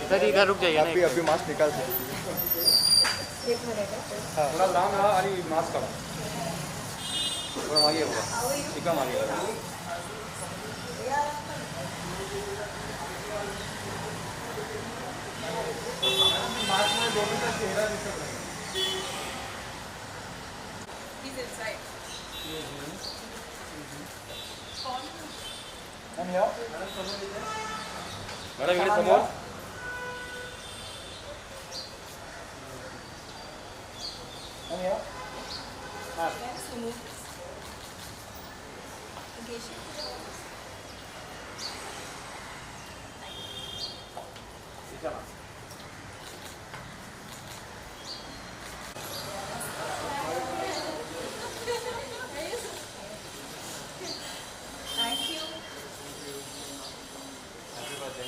Sir इधर रुक जाइए ना। अभी मास्क निकाल सकते। एक मिनट हाँ थोड़ा लांब रहा आणि मास्क काढा थोड़ा मागे बघा शिका मागे बघा मास्क में दोनों का चेहरा दिसत नाही He's inside. आणि या मॅडम इकडे समोर आणि या Let's remove this. Okay, thank you.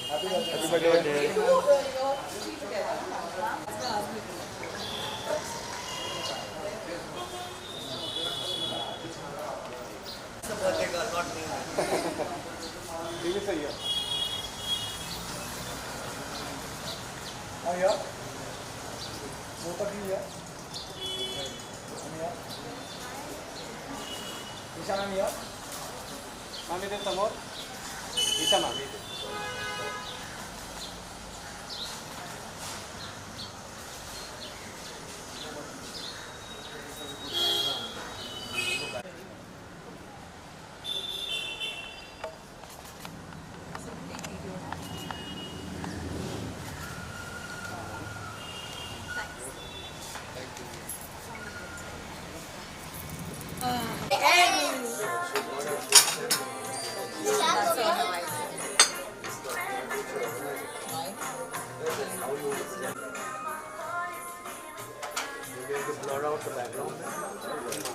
Happy birthday. TV सही है। आणि या मोठा टीवी आहे। आणि या ईशान आणि या मॅम इथे समोर ईशा मॅम इथे blur out the background.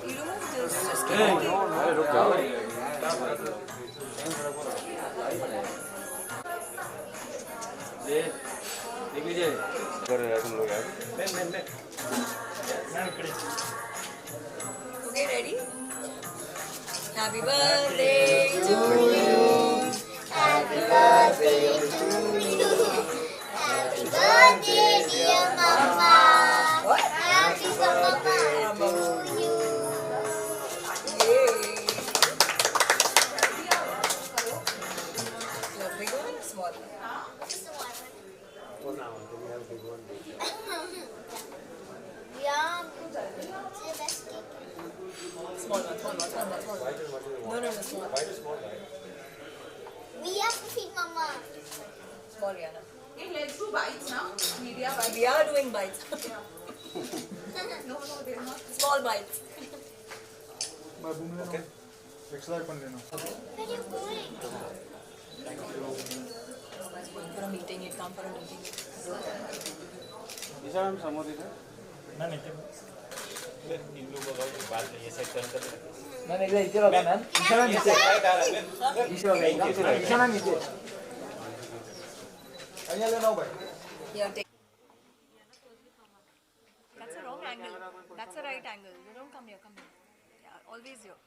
You remove this. Just keep Hey, walking. अरे रुक जाओ ये देख लीजिए कर रहे हैं तुम लोग यार Okay, ready? Happy birthday to you. Happy birthday to you. Happy birthday, dear Mama. Happy birthday to you. Yay. The big one or small one? for now until you have big one Yeah, it's the best cake. Small one, small one, small one, small one. white is what you No, want no, no, small. white is small right We have to feed Mama. Small, Rihanna. Okay, let's do bites now. Media bites. We are doing bites. No, they're not. Small bites. मैं boom लेना extra पण लेना Where are you going? For a meeting, you come for a meeting. Isha ma'am समोर इथे नाही मैंने इधर बघा मॅम ईशान नीचे ईशान नीचे आणि लेना भाई Yeah, take. That's a wrong angle. That's a right angle. You don't come here, come here. Yeah, always here.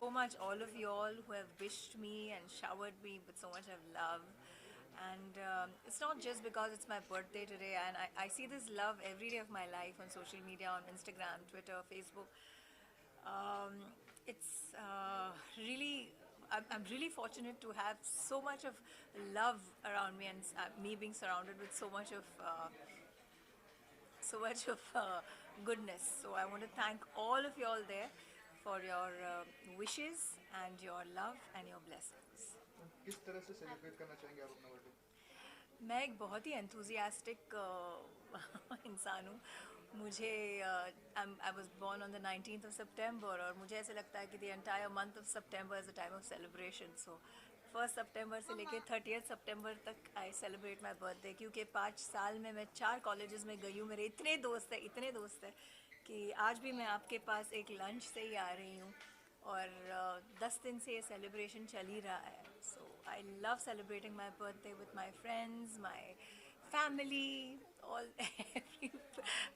So much, all of you all who have wished me and showered me with so much of love. And it's not just because it's my birthday today, and I see this love every day of my life on social media, on Instagram, Twitter, Facebook. It's really, I'm really fortunate to have so much of love around me, and me being surrounded with so much of goodness. So I want to thank all of you all there for your wishes and your love and your blessings. किस तरह से celebrate करना चाहेंगे आप अपना birthday? मैं एक बहुत ही एंथुजियास्टिक इंसान हूँ. मुझे I was born on the 19th of September और मुझे ऐसे लगता है कि the entire month of September is a time of celebration. So 1 सितंबर से लेके 30th सितंबर तक आई सेलिब्रेट माई बर्थडे, क्योंकि 5 साल में मैं 4 कॉलेजेस में गई हूँ. मेरे इतने दोस्त हैं कि आज भी मैं आपके पास एक लंच से ही आ रही हूँ और 10 दिन से ये सेलिब्रेशन चल ही रहा है. So I love celebrating my birthday with my friends, my family, all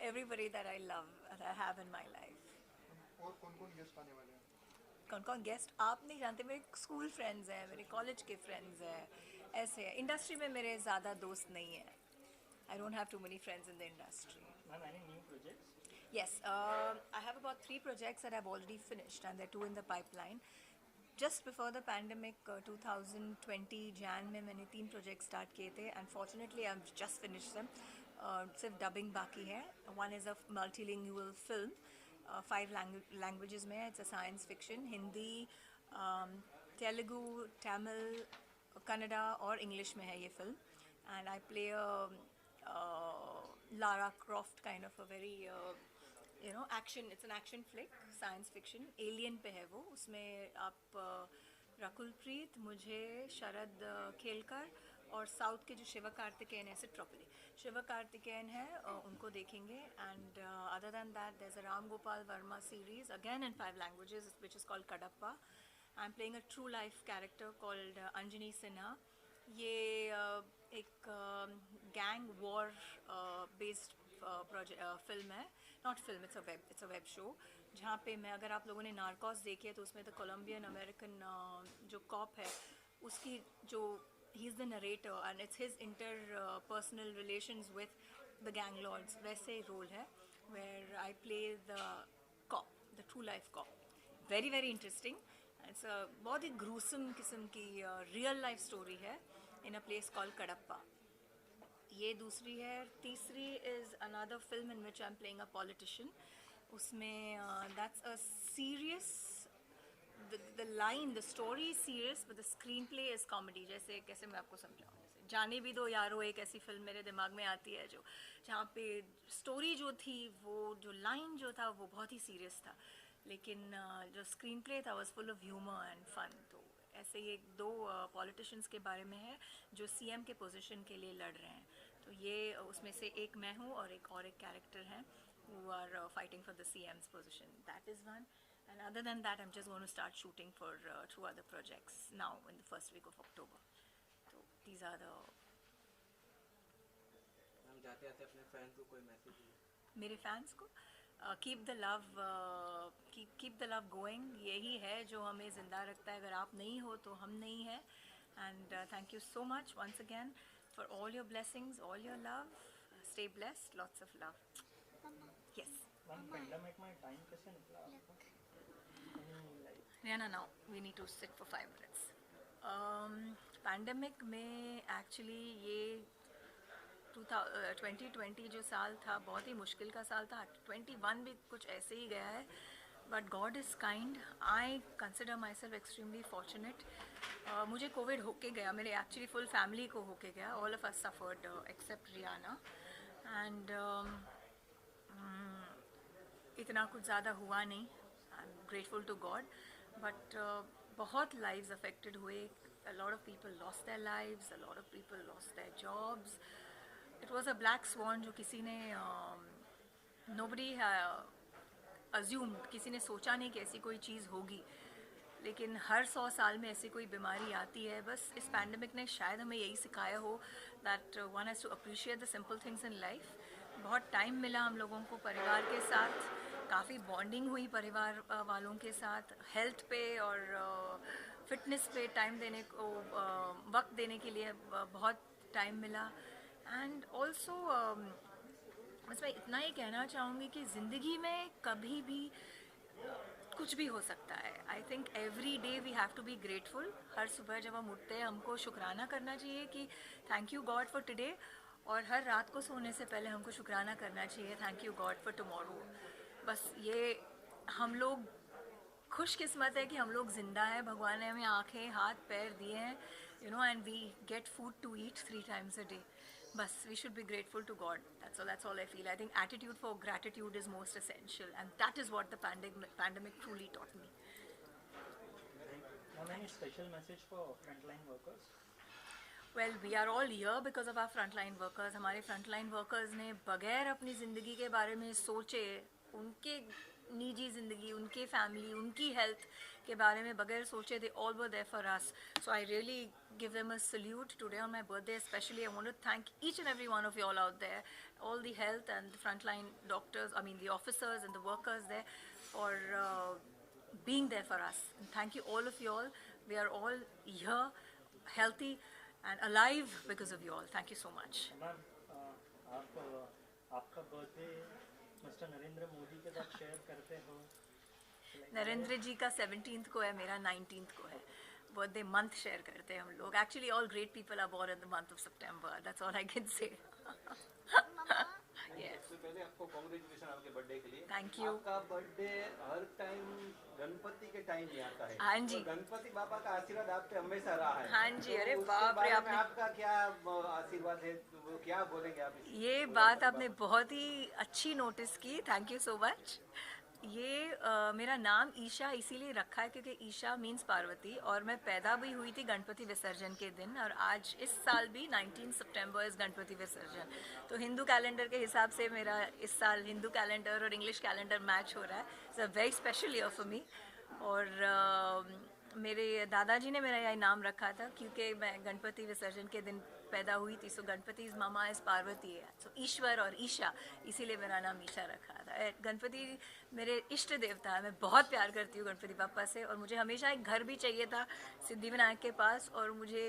everybody that I love, that I have in my life. और कौन-कौन गेस्ट आने वाले हैं? कौन कौन गेस्ट आप नहीं जानते, मेरे स्कूल फ्रेंड्स हैं, मेरे कॉलेज के फ्रेंड्स हैं, ऐसे है। इंडस्ट्री में मेरे ज़्यादा दोस्त नहीं हैं. I don't have too many friends in the industry. Ma'am, any new projects? Yes, I have about 3 projects that I've already finished, and there are 2 in the pipeline. Just before the pandemic, 2020 Jan में मैंने 3 projects start किए थे, and fortunately I've just finished them. सिर्फ dubbing बाकी है. One is a multilingual film, 5 languages में. It's a science fiction, Hindi, Telugu, Tamil, Kannada और English में है ये film. And I play a Lara Croft kind of a very action. It's an action flick, science fiction. Alien पे है वो. उसमें आप रकुल प्रीत, मुझे, शरद खेलकर और साउथ के जो शिव कार्तिकेयन है, सिट्रोपली शिव कार्तिकेयन है, उनको देखेंगे. And other than that there is a Ram Gopal Varma series again in 5 languages which is called Kadappa. I'm playing a true life character called Anjani Sinha. ये एक गैंग वॉर बेस्ड फिल्म है, not film, it's a web show, जहाँ पे मैं, अगर आप लोगों ने नार्कोस देखी है तो उसमें द कोलम्बियन अमेरिकन जो कॉप है उसकी जो he is the narrator and it's his inter personal relations with the gang lords, वैसे रोल है where I play the cop, the true life cop. Very very interesting. It's बहुत ही gruesome किस्म की रियल लाइफ स्टोरी है in a place called Kadappa. ये दूसरी है. तीसरी is another film in which I'm playing a politician. उसमें that's a serious, the line, the story is serious but the screenplay is comedy. जैसे कैसे मैं आपको समझाऊँ, जैसे जाने भी दो यारो एक ऐसी फिल्म मेरे दिमाग में आती है जो जहाँ पे स्टोरी जो थी, वो जो लाइन जो था वो बहुत ही सीरियस था, लेकिन जो स्क्रीन प्ले था was full of humor and fun. तो ऐसे ये 2 पॉलिटिशियंस के बारे में है जो सीएम के पोजीशन के लिए लड़ रहे हैं. तो ये उसमें से एक मैं हूँ और एक कैरेक्टर हैं who are fighting for the CM's position. That is one. And other than that, I'm just going to start shooting for 2 other projects now in the first week of October. So these are the. Ma'am जाते जाते अपने fan को कोई message? मेरे fans को keep the love going. यही है जो हमें ज़िंदा रखता है. अगर आप नहीं हो तो हम नहीं हैं. And thank you so much once again for all your blessings, all your love. Stay blessed, lots of love. Yes ma'am, pandemic में टाइम कैसे निकला आपको? Rihanna, now we need to sit for 5 minutes. Pandemic में actually ये 2020 जो साल था बहुत ही मुश्किल का साल था. 21 भी कुछ ऐसे ही गया है, but God is kind. I consider myself extremely fortunate. मुझे कोविड होके गया, मेरे एक्चुअली फुल फैमिली को होके गया. All of us suffered except Riyana. And इतना कुछ ज़्यादा हुआ नहीं. I am grateful to God. But बहुत लाइव्स अफेक्टेड हुए. A lot of people lost their lives, a lot of people lost their jobs. It was a black swan जो किसी ने nobody assumed, किसी ने सोचा नहीं कि ऐसी कोई चीज़ होगी. लेकिन हर 100 साल में ऐसी कोई बीमारी आती है. बस इस पैंडमिक ने शायद हमें यही सिखाया हो that one has to appreciate the simple things in life. बहुत टाइम मिला हम लोगों को परिवार के साथ, काफ़ी बॉन्डिंग हुई परिवार वालों के साथ. हेल्थ पे और फिटनेस पे टाइम देने को, वक्त देने के लिए बहुत टाइम मिला. एंड ऑल्सो बस मैं इतना ही कहना चाहूँगी कि ज़िंदगी में कभी भी कुछ भी हो सकता है. I think every day we have to be grateful. हर सुबह जब हम उठते हैं हमको शुक्राना करना चाहिए कि thank you God for today. और हर रात को सोने से पहले हमको शुक्राना करना चाहिए, thank you God for tomorrow. बस ये हम लोग खुशकिस्मत है कि हम लोग ज़िंदा हैं. भगवान ने हमें आँखें हाथ पैर दिए हैं, you know, and we get food to eat 3 times a day. बस we should be grateful to God. That's all I feel. I think attitude for gratitude is most essential, and that is what the pandemic truly taught me. Any special message for frontline workers? Well, we are all here because of our frontline workers. हमारे frontline workers ने बगैर अपनी ज़िंदगी के बारे में सोचे, उनके निजी ज़िंदगी, उनके फैमिली, उनकी हेल्थ के बारे में बगैर सोचे, they all were there for us. So I really give them a salute today on my birthday especially. I want to thank each and every one of you all out there, all the health and the frontline doctors, I mean the officers and the workers there, for being there for us. And thank you all of you all. We are all here, healthy and alive because of you all. Thank you so much. Ma'am आप आपका birthday mister Narendra Modi के साथ share करते हो? नरेंद्र जी का 17th को है, मेरा 19th को है. बर्थडे मंथ शेयर करते हैं हम लोग. Actually all great people are born in the month of September. That's all I can say. सबसे पहले आपको कांग्रेचुलेशन आपके बर्थडे के लिए. Thank you. आपका बर्थडे हर टाइम गणपति के टाइम ही आता है. हाँ जी. तो गणपति बाबा का आशीर्वाद आप पे हमेशा रहा है. हाँ जी. अरे तो उसके बाप रे, बारे में आपने आपका क्या आशीर्वाद है, वो क्या बोलेंगे आप इसके? ये बात आपने बहुत ही अच्छी नोटिस की. Thank you so much. ये मेरा नाम ईशा इसीलिए रखा है क्योंकि ईशा मीन्स पार्वती, और मैं पैदा भी हुई थी गणपति विसर्जन के दिन, और आज इस साल भी 19 सितंबर इस गणपति विसर्जन. तो हिंदू कैलेंडर के हिसाब से मेरा इस साल हिंदू कैलेंडर और इंग्लिश कैलेंडर मैच हो रहा है. It's a very special year for me. और मेरे दादाजी ने मेरा यही नाम रखा था क्योंकि मैं गणपति विसर्जन के दिन पैदा हुई थी. So Ganapati is mama is Parvati है. सो ईश्वर और ईशा, इसीलिए मेरा नाम ईशा रखा था. गणपति मेरे इष्ट देवता है. मैं बहुत प्यार करती हूँ गणपति पापा से, और मुझे हमेशा एक घर भी चाहिए था सिद्धिविनायक के पास. और मुझे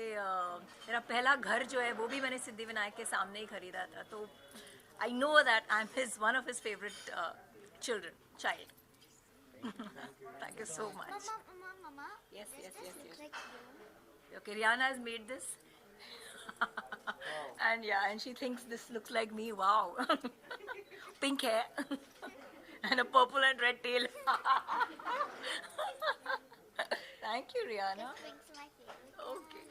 मेरा पहला घर जो है वो भी मैंने सिद्धिविनायक के सामने ही खरीदा था. तो I know that I am his one of his favourite child. Thank you so much. Mama. Yes, yes, yes, yes. Like you. Okay, Rihanna has made this. And yeah, and she thinks this looks like me. Wow. Pink hair. And a purple and red tail. Thank you, Rihanna. Pink's my favorite. Okay.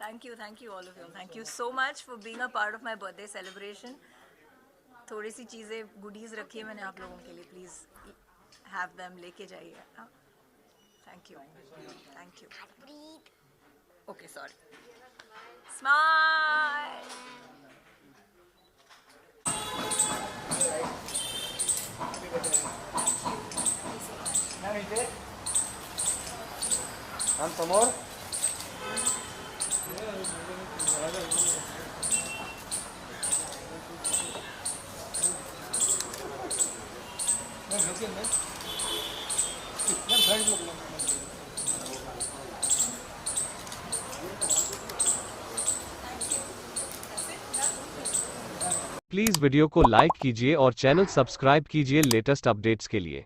Thank you all of you. Thank you so much for being a part of my birthday celebration. थोड़ी सी चीज़ें goodies रखी है मैंने आप लोगों के लिए. Please have them, लेके जाइए. Thank you. Thank you. Breathe. Okay, sorry. Smile. Ma'am इधर. हम समोर. मैम रुकिए मैम. मैम साइड लोग मैम. प्लीज़ वीडियो को लाइक कीजिए और चैनल सब्सक्राइब कीजिए लेटेस्ट अपडेट्स के लिए.